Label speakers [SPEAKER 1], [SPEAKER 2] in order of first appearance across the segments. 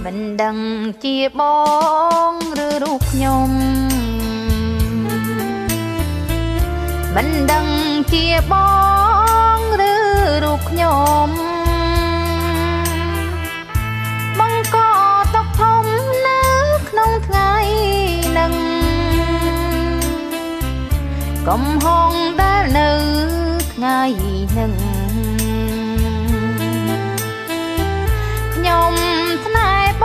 [SPEAKER 1] មិនដឹងជាបងឬរូបខ្ញុំមិនដឹងជាបងឬរូបខ្ញុំបង្កទុកធំនៅក្នុងថ្ងៃនឹងកំហុងដែលនៅថ្ងៃនឹងខ្ញុំស្នេហ៍ប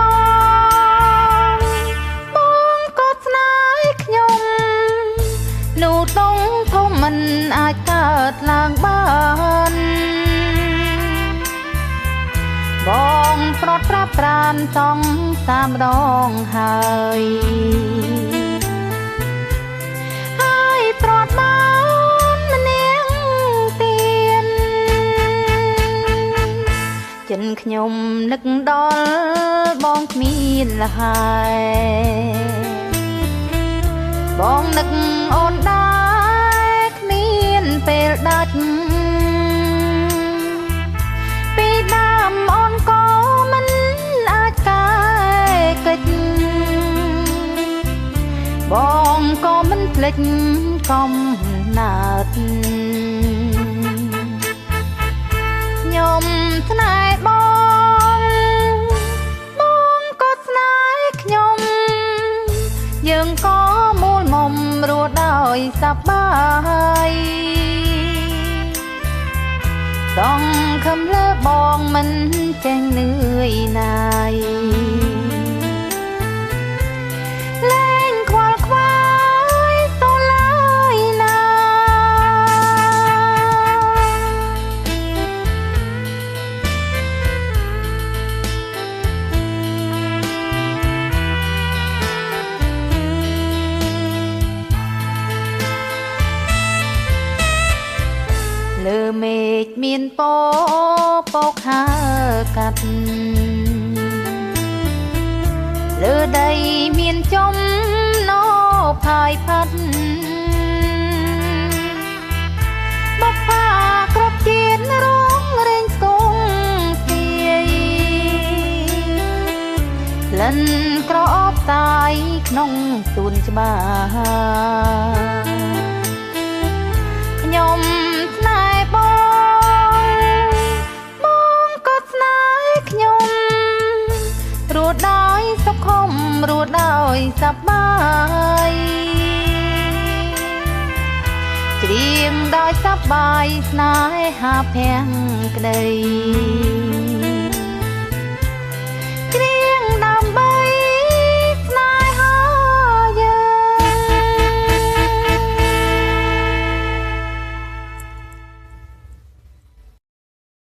[SPEAKER 1] ងក៏ស្នេហ៍ខ្ញុំនោះតុងធំមិនអាចកើតឡើងបានបងប្រត់ប្រាប់ប្រានសង3 ដងហើយប្រត់បានម្នាងទៀនចិនខ្ញុំនឹកដល់បងគ្មានលហើយបងនឹកអូនដែរគ្មានពេលដាច់ពីដើមអូនក៏មិនអាចកែកិច្ចបងក៏មិនភ្លេចកំណើតខ្ញុំស្នេហ៍បងក៏ស្នេហ៍ខ្ញុំយើងក៏មូលមុំរស់ដោយសប្បាយសង្ឃឹមលើបងមិនចេះនឿយណាយលើមេឃមានពពកហើកាត់លើដីមានចំណោផាយផាត់បបផាគ្រប់ជាតិរងរែងស្គងស្ទាយក្លិនក្រអូបតាយក្នុងសួនច្បារខ្ញុំស្នេហ៍បងក៏ស្នេហ៍ខ្ញុំរស់ដោយសុខុមរស់ដោយសប្បាយច្រៀងដោយសប្បាយស្នេហាភាំងក្តី